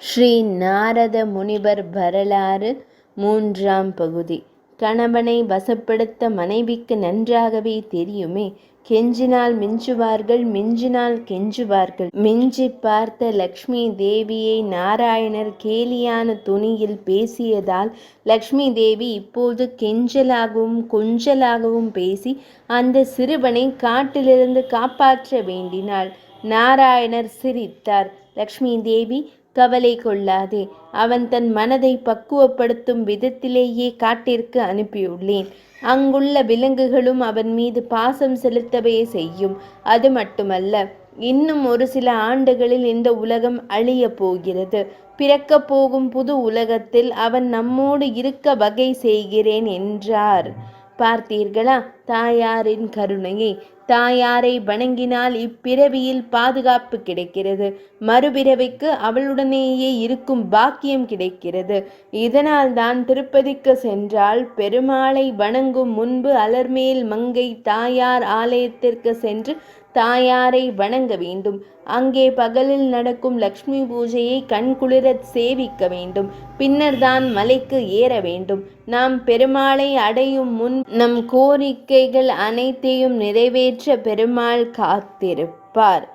ஸ்ரீ நாரத முனிவர் வரலாறு மூன்றாம் பகுதி. கணவனை வசப்படுத்த மனைவிக்கு நன்றாகவே தெரியுமே. கெஞ்சினால் மிஞ்சுவார்கள், மிஞ்சினால் கெஞ்சுவார்கள். மிஞ்சி பார்த்த லக்ஷ்மி தேவியை நாராயணர் கேலியான துணியில் பேசியதால் லக்ஷ்மி தேவி இப்போது கெஞ்சலாகவும் கொஞ்சலாகவும் பேசி அந்த சிறுவனை காட்டிலிருந்து காப்பாற்ற வேண்டினாள். நாராயணர் சிரித்தார். லக்ஷ்மி தேவி, கவலை கொள்ளாதே. அவன் தன் மனதை பக்குவப்படுத்தும் விதத்திலேயே காட்டிற்கு அனுப்பியுள்ளேன். அங்குள்ள விலங்குகளும் அவன் மீது பாசம் செலுத்தவே செய்யும். அது மட்டுமல்ல, இன்னும் ஒரு சில ஆண்டுகளில் இந்த உலகம் அழியப் போகிறது. பிறக்கப் போகும் புது உலகத்தில் அவன் நம்மோடு இருக்க வகை செய்கிறேன் என்றார். பார்த்தீர்களா தாயாரின் கருணையை? தாயாரை வணங்கினால் இப்பிறவியில் பாதுகாப்பு கிடைக்கிறது. மறுபிறவிக்கு அவளுடனேயே இருக்கும் பாக்கியம் கிடைக்கிறது. இதனால் தான் திருப்பதிக்கு சென்றால் பெருமாளை வணங்கும் முன்பு அலர்மேல் மங்கை தாயார் ஆலயத்திற்கு சென்று தாயாரை வணங்க வேண்டும். அங்கே பகலில் நடக்கும் லக்ஷ்மி பூஜையை கண்குளிரச் சேவிக்க வேண்டும். பின்னர் தான் மலைக்கு ஏற வேண்டும். நாம் பெருமாளை அடையும் முன் நம் கோரிக்கைகள் அனைத்தையும் நிறைவேற்ற பெருமாள் காத்திருப்பார்.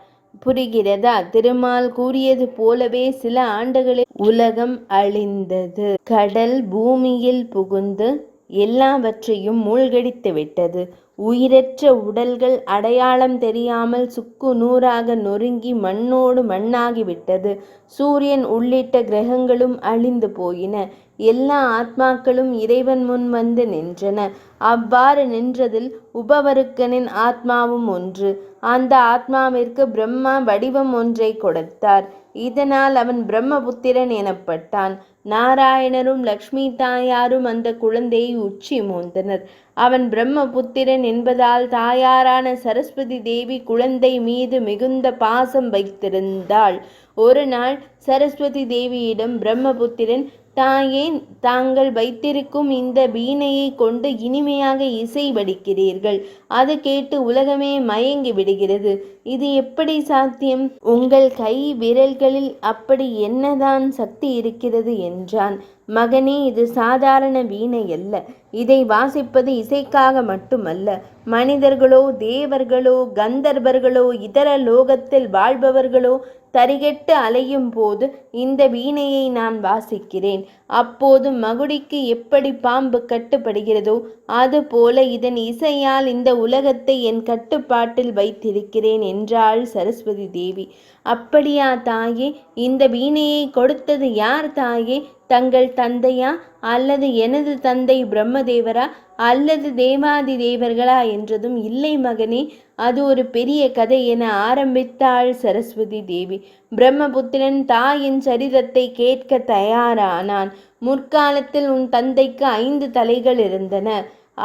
புரிகிறதா? திருமால் கூறியது போலவே சில ஆண்டுகளில் உலகம் அழிந்தது. கடல் பூமியில் புகுந்து எல்லாவற்றையும் மூழ்கடித்து விட்டது. உயிரற்ற உடல்கள் அடையாளம் தெரியாமல் சுக்கு நூறாக நொறுங்கி மண்ணோடு மண்ணாகிவிட்டது. சூரியன் உள்ளிட்ட கிரகங்களும் அழிந்து போயின. எல்லா ஆத்மாக்களும் இறைவன் முன் வந்து நின்றன. அவ்வாறு நின்றதில் உபவருக்கனின் ஆத்மாவும் ஒன்று. அந்த ஆத்மாவிற்கு பிரம்மா வடிவம் ஒன்றை கொடுத்தார். இதனால் அவன் பிரம்மபுத்திரன் எனப்பட்டான். நாராயணரும் லக்ஷ்மி தாயாரும் அந்த குழந்தையை உச்சி மோந்தனர். அவன் பிரம்மபுத்திரன் என்பதால் தாயாரான சரஸ்வதி தேவி குழந்தை மீது மிகுந்த பாசம் வைத்திருந்தாள். ஒரு நாள் சரஸ்வதி தேவியிடம் பிரம்மபுத்திரன், தாயே, தாங்கள் வைத்திருக்கும் இந்த வீணையை கொண்டு இனிமையாக இசை வடிக்கிறீர்கள். அது கேட்டு உலகமே மயங்கி விடுகிறது. இது எப்படி சாத்தியம்? உங்கள் கை விரல்களில் அப்படி என்னதான் சக்தி இருக்கிறது என்றான். மகனே, இது சாதாரண வீணை அல்ல. இதை வாசிப்பது இசைக்காக மட்டுமல்ல. மனிதர்களோ, தேவர்களோ, கந்தர்வர்களோ, இதர லோகத்தில் வாழ்பவர்களோ தரிகெட்டு அலையும் போது இந்த வீணையை நான் வாசிக்கிறேன். அப்போது மகுடிக்கு எப்படி பாம்பு கட்டுப்படுகிறதோ அதுபோல இதன் இசையால் இந்த உலகத்தை என் கட்டுப்பாட்டில் வைத்திருக்கிறேன் என்றாள் சரஸ்வதி தேவி. அப்படியா தாயே? இந்த வீணையை கொடுத்தது யார் தாயே? தங்கள் தந்தையா, அல்லது எனது தந்தை பிரம்மதேவரா, அல்லது தேவாதி தேவர்களா என்றதும், இல்லை மகனே, அது ஒரு பெரிய கதை என ஆரம்பித்தாள் சரஸ்வதி தேவி. பிரம்மபுத்திரன் தாயின் சரிதத்தை கேட்க தயாரானான். முற்காலத்தில் உன் தந்தைக்கு 5 தலைகள் இருந்தன.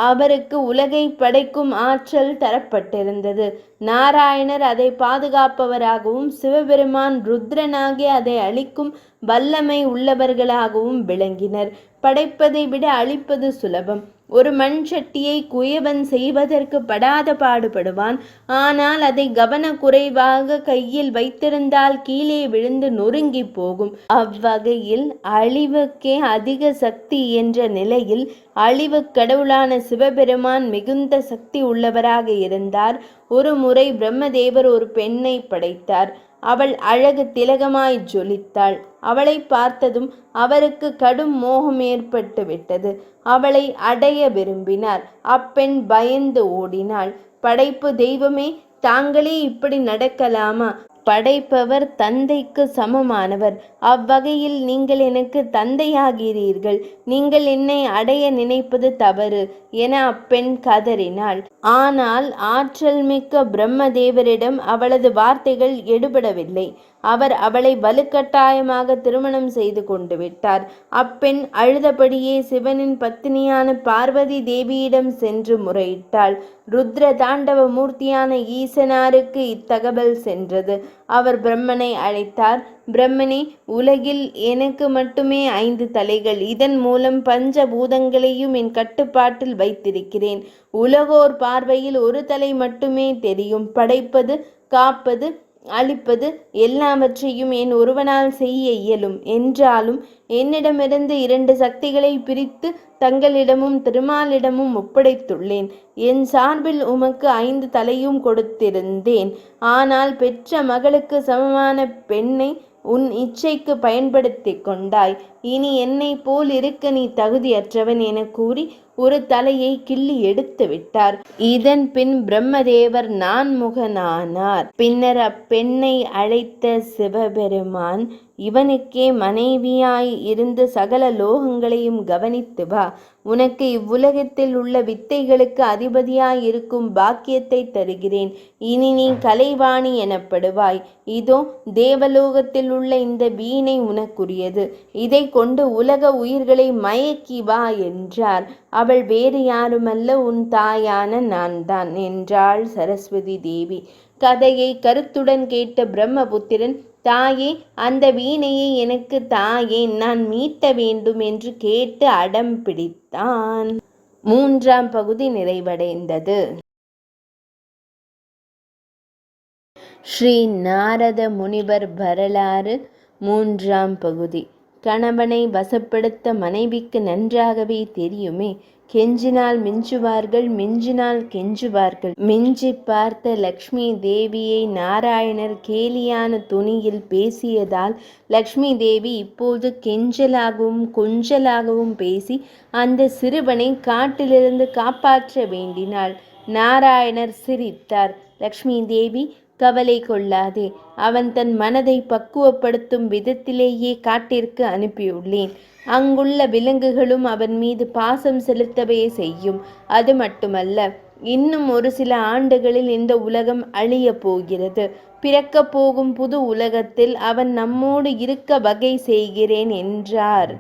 அவருக்கு உலகை படைக்கும் ஆற்றல் தரப்பட்டிருந்தது. நாராயணர் அதை பாதுகாப்பவராகவும் சிவபெருமான் ருத்ரனாகி அதை அழிக்கும் வல்லமை உள்ளவர்களாகவும் விளங்கினர். படைப்பதை விட அழிப்பது சுலபம். ஒரு மண் சட்டியை குயவன் செய்வதற்கு படாத பாடுபடுவான். ஆனால் அதை கவனக்குறைவாக கையில் வைத்திருந்தால் கீழே விழுந்து நொறுங்கி போகும். அவ்வகையில் அழிவுக்கே அதிக சக்தி என்ற நிலையில் அழிவு கடவுளான சிவபெருமான் மிகுந்த சக்தி உள்ளவராக இருந்தார். ஒரு முறை பிரம்மதேவர் ஒரு பெண்ணை படைத்தார். அவள் அழகு திலகமாய் ஜொலித்தாள். அவளை பார்த்ததும் அவருக்கு கடும் மோகம் ஏற்பட்டு விட்டது. அவளை அடைய விரும்பினார். அப்பெண் பயந்து ஓடினாள். படைப்பு தெய்வமே, தாங்களே இப்படி நடக்கலாமா? படைப்பவர் தந்தைக்கு சமமானவர். அவ்வகையில் நீங்கள் எனக்கு தந்தையாகிறீர்கள். நீங்கள் என்னை அடைய நினைப்பது தவறு என அப்பெண் கதறினாள். ஆனால் ஆற்றல் மிக்க பிரம்மதேவரிடம் அவளது வார்த்தைகள் எடுபடவில்லை. அவர் அவளை வலுக்கட்டாயமாக திருமணம் செய்து கொண்டு விட்டார். அப்பெண் அழுதபடியே சிவனின் பத்தினியான பார்வதி தேவியிடம் சென்று முறையிட்டாள். ருத்ர தாண்டவ மூர்த்தியான ஈசனாருக்கு இத்தகவல் சென்றது. அவர் பிரம்மனை அழைத்தார். பிரம்மனே, உலகில் எனக்கு மட்டுமே 5 தலைகள். இதன் மூலம் பஞ்சபூதங்களையும் என் கட்டுப்பாட்டில் வைத்திருக்கிறேன். உலகோர் பார்வையில் ஒரு தலை மட்டுமே தெரியும். படைப்பது, காப்பது, அளிப்பது எல்லாவற்றையும் என் ஒருவனால் செய்ய இயலும். என்றாலும் என்னிடமிருந்து 2 சக்திகளை பிரித்து தங்களிடமும் திருமாலிடமும் ஒப்படைத்துள்ளேன். என் சார்பில் உமக்கு 5 தலையும் கொடுத்திருந்தேன். ஆனால் பெற்ற மகளுக்கு சமமான பெண்ணை உன் இச்சைக்கு பயன்படுத்தி கொண்டாய். இனி என்னை போல் இருக்க நீ தகுதியற்றவன் என கூறி ஒரு தலையை கிள்ளி எடுத்து விட்டார். இதன் பின் பிரம்மதேவர் நான்முகனானார். பின்னர் அப்பெண்ணை அழைத்த சிவபெருமான், இவனுக்கே மனைவியாய் இருந்து சகல லோகங்களையும் கவனித்து வா. உனக்கு இவ்வுலகத்தில் உள்ள வித்தைகளுக்கு அதிபதியாய் இருக்கும் பாக்கியத்தை தருகிறேன். இனி நீ கலைவாணி எனப்படுவாய். இதோ தேவலோகத்தில் உள்ள இந்த வீணை உனக்குரியது. இதை கொண்டு உலக உயிர்களை மயக்கி வா என்றார். அவள் வேறு யாருமல்ல, உன் தாயான நான் தான் என்றாள் சரஸ்வதி தேவி. கதையை கருத்துடன் கேட்ட பிரம்மபுத்திரன், தாயே, அந்த வீணையை எனக்கு தாயே, நான் மீட்ட வேண்டும் என்று கேட்டு அடம் பிடித்தான். 3ஆம் பகுதி நிறைவடைந்தது. ஸ்ரீ நாரத முனிவர் வரலாறு 3ஆம் பகுதி. கணவனை வசப்படுத்த மனைவிக்கு நன்றாகவே தெரியுமே. கெஞ்சினால் மிஞ்சுவார்கள், மிஞ்சினால் கெஞ்சுவார்கள். மிஞ்சி பார்த்த லக்ஷ்மி தேவியை நாராயணர் கேலியான துணியில் பேசியதால் லக்ஷ்மி தேவி இப்போது கெஞ்சலாகவும் கொஞ்சலாகவும் பேசி அந்த சிறுவனை காட்டிலிருந்து காப்பாற்ற வேண்டினாள். நாராயணர் சிரித்தார். லக்ஷ்மி தேவி, கவலை கொள்ளாதே. அவன் தன் மனதை பக்குவப்படுத்தும் விதத்திலேயே காட்டிற்கு அனுப்பியுள்ளேன். அங்குள்ள விலங்குகளும் அவன் மீது பாசம் செலுத்தவே செய்யும். அது மட்டுமல்ல, இன்னும் ஒரு சில ஆண்டுகளில் இந்த உலகம் அழிய போகிறது. பிறக்கப் போகும் புது உலகத்தில் அவன் நம்மோடு இருக்க வகை செய்கிறேன் என்றார்.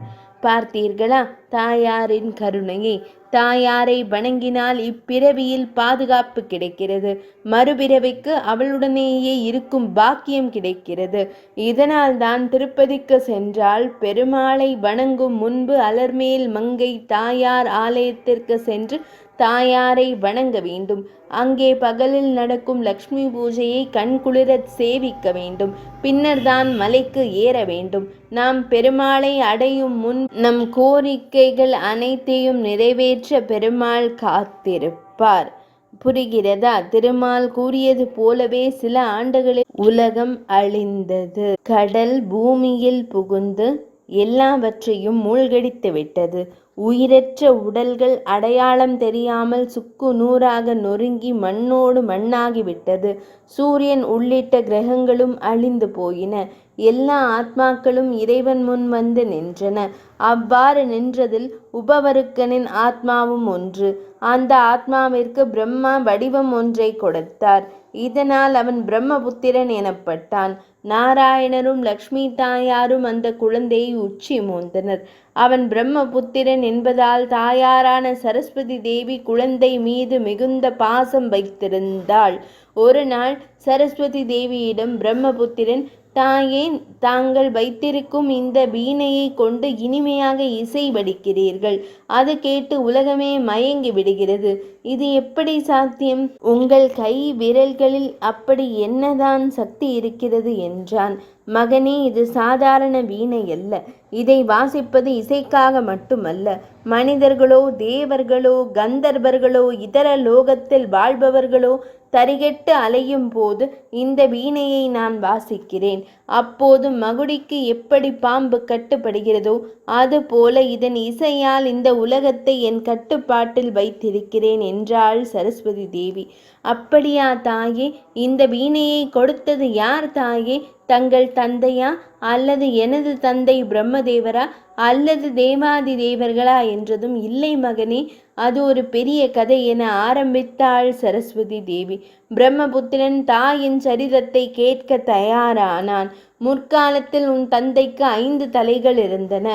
பார்த்தீர்களா தாயாரின் கருணையை? தாயாரை வணங்கினால் இப்பிறவியில் பாதுகாப்பு கிடைக்கிறது. மறுபிறவிக்கு அவளுடனேயே இருக்கும் பாக்கியம் கிடைக்கிறது. இதனால் தான் திருப்பதிக்கு சென்றால் பெருமாளை வணங்கும் முன்பு அலர்மேல் மங்கை தாயார் ஆலயத்திற்கு சென்று தாயாரை வணங்க வேண்டும். அங்கே பகலில் நடக்கும் லக்ஷ்மி பூஜையை கண்குளிரச் சேவிக்க வேண்டும். பின்னர் தான் மலைக்கு ஏற வேண்டும். நாம் பெருமாளை அடையும் முன் நம் கோரிக்கைகள் அனைத்தையும் நிறைவேற்ற பெருமாள் காத்திருப்பார். புரிகிறதா? திருமால் கூறியது போலவே சில ஆண்டுகளில் உலகம் அழிந்தது. கடல் பூமியில் புகுந்து எல்லாவற்றையும் மூழ்கடித்து விட்டது. உயிரற்ற உடல்கள் அடையாளம் தெரியாமல் சுக்கு நூறாக நொறுங்கி மண்ணோடு மண்ணாகிவிட்டது. சூரியன் உள்ளிட்ட கிரகங்களும் அழிந்து போயின. எல்லா ஆத்மாக்களும் இறைவன் முன் வந்து நின்றன. அவ்வாறு நின்றதில் உபவருக்கனின் ஆத்மாவும் ஒன்று. அந்த ஆத்மாவிற்கு பிரம்மா வடிவம் ஒன்றை கொடுத்தார். இதனால் அவன் பிரம்மபுத்திரன் எனப்பட்டான். நாராயணரும் லக்ஷ்மி தாயாரும் அந்த குழந்தையை உச்சி மோந்தனர். அவன் பிரம்மபுத்திரன் என்பதால் தாயாரான சரஸ்வதி தேவி குழந்தை மீது மிகுந்த பாசம் வைத்திருந்தாள். ஒரு நாள் சரஸ்வதி தேவியிடம் பிரம்மபுத்திரன், தாயே, தாங்கள் வைத்திருக்கும் இந்த வீணையை கொண்டு இனிமையாக இசை வடிக்கிறீர்கள். அது கேட்டு உலகமே மயங்கி விடுகிறது. இது எப்படி சாத்தியம்? உங்கள் கை விரல்களில் அப்படி என்னதான் சக்தி இருக்கிறது என்றான். மகனே, இது சாதாரண வீணை அல்ல. இதை வாசிப்பது இசைக்காக மட்டுமல்ல. மனிதர்களோ தேவர்களோ கந்தர்வர்களோ இதர லோகத்தில் வாழ்பவர்களோ தரிகெட்டு அலையும் போது இந்த வீணையை நான் வாசிக்கிறேன். அப்போது மகுடிக்கு எப்படி பாம்பு கட்டுப்படுகிறதோ அதுபோல இதன் இசையால் இந்த உலகத்தை என் கட்டுப்பாட்டில் வைத்திருக்கிறேன் என்றாள் சரஸ்வதி தேவி. அப்படியா தாயே? இந்த வீணையை கொடுத்தது யார் தாயே? தங்கள் தந்தையா அல்லது எனது தந்தை பிரம்மதேவரா அல்லது தேவாதி தேவர்களா என்றதும், இல்லை மகனே, அது ஒரு பெரிய கதை என ஆரம்பித்தாள் சரஸ்வதி தேவி. பிரம்மபுத்திரன் தாயின் சரிதத்தை கேட்க தயாரானான். முற்காலத்தில் உன் தந்தைக்கு 5 தலைகள் இருந்தன.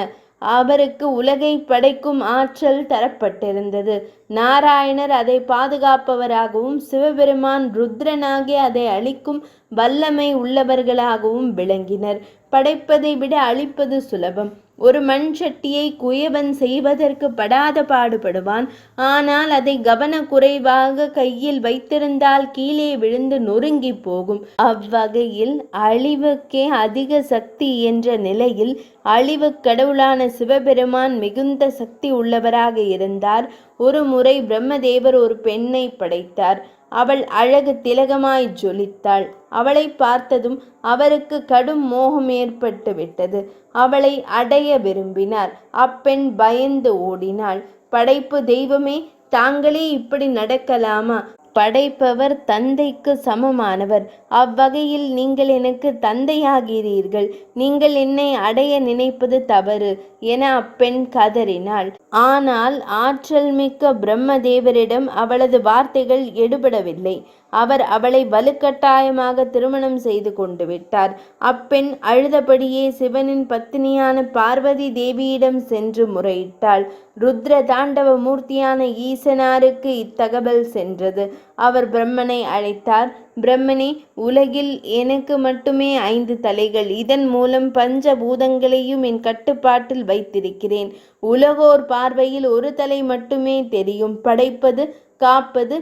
அவருக்கு உலகை படைக்கும் ஆற்றல் தரப்பட்டிருந்தது. நாராயணர் அதை பாதுகாப்பவராகவும் சிவபெருமான் ருத்ரனாகி அதை அழிக்கும் வல்லமை உள்ளவர்களாகவும் விளங்கினர். படைப்பதை விட அழிப்பது சுலபம். ஒரு மண் சட்டியை குயவன் செய்வதற்கு படாத பாடுபடுவான். ஆனால் அதை கவனக்குறைவாக கையில் வைத்திருந்தால் கீழே விழுந்து நொறுங்கி போகும். அவ்வகையில் அழிவுக்கே அதிக சக்தி என்ற நிலையில் அழிவுக் கடவுளான சிவபெருமான் மிகுந்த சக்தி உள்ளவராக இருந்தார். ஒரு முறை பிரம்மதேவர் ஒரு பெண்ணை படைத்தார். அவள் அழகு திலகமாய் ஜொலித்தாள். அவளை பார்த்ததும் அவருக்கு கடும் மோகம் ஏற்பட்டு விட்டது. அவளை அடைய விரும்பினார். அப்பெண் பயந்து ஓடினாள். படைப்பு தெய்வமே, தாங்களே இப்படி நடக்கலாமா? படைப்பவர் தந்தைக்கு சமமானவர். அவ்வகையில் நீங்கள் எனக்கு தந்தையாகிறீர்கள். நீங்கள் என்னை அடைய நினைப்பது தவறு என அப்பெண் கதறினாள். ஆனால் ஆற்றல் மிக்க பிரம்மதேவரிடம் அவளது வார்த்தைகள் எடுபடவில்லை. அவர் அவளை வலுக்கட்டாயமாக திருமணம் செய்து கொண்டு விட்டார். அப்பெண் அழுதபடியே சிவனின் பத்தினியான பார்வதி தேவியிடம் சென்று முறையிட்டாள். ருத்ர தாண்டவ மூர்த்தியான ஈசனாருக்கு இத்தகவல் சென்றது. அவர் பிரம்மனை அழைத்தார். பிரம்மனே, உலகில் எனக்கு மட்டுமே 5 தலைகள். இதன் மூலம் பஞ்சபூதங்களையும் என் கட்டுப்பாட்டில் வைத்திருக்கிறேன். உலகோர் பார்வையில் ஒரு தலை மட்டுமே தெரியும். படைப்பது, காப்பது,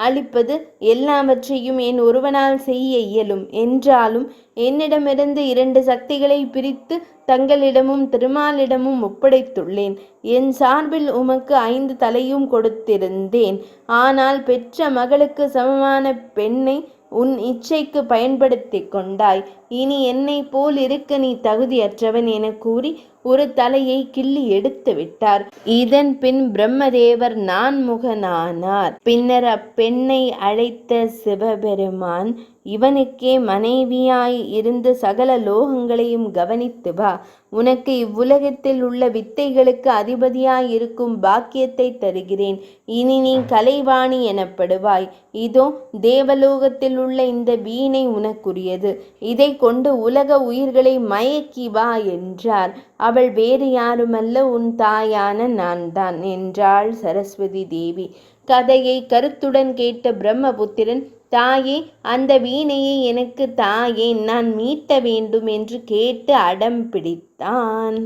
அழிப்பது எல்லாவற்றையும் என் ஒருவனால் செய்ய இயலும். என்றாலும் என்னிடமிருந்து 2 சக்திகளை பிரித்து தங்களிடமும் திருமாலிடமும் ஒப்படைத்துள்ளேன். என் சார்பில் உமக்கு 5 தலையும் கொடுத்திருந்தேன். ஆனால் பெற்ற மகளுக்கு சமமான பெண்ணை உன் இச்சைக்கு பயன்படுத்தி கொண்டாய். இனி என்னை போல் இருக்க நீ தகுதியற்றவன் என கூறி ஒரு தலையை கிள்ளி எடுத்து விட்டார். இதன் பின் பிரம்மதேவர் நான்முகனானார். பின்னர் அப்பெண்ணை அழைத்த சிவபெருமான், இவனுக்கே மனைவியாய் இருந்து சகல லோகங்களையும் கவனித்து வா. உனக்கு இவ்வுலகத்தில் உள்ள வித்தைகளுக்கு அதிபதியாய் இருக்கும் பாக்கியத்தை தருகிறேன். இனி நீ கலைவாணி எனப்படுவாய். இதோ தேவலோகத்தில் உள்ள இந்த வீணை உனக்குரியது. இதை கொண்டு உலக உயிர்களை மயக்கி வா என்றார். அவள் வேறு யாருமல்ல, உன் தாயான நான் தான் என்றாள் சரஸ்வதி தேவி. கதையை கருத்துடன் கேட்ட பிரம்மபுத்திரன், தாயே, அந்த வீணையை எனக்கு தாயேன், நான் மீட்ட வேண்டும் என்று கேட்டு அடம் பிடித்தான்.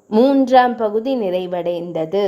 3ஆம் பகுதி நிறைவடைந்தது.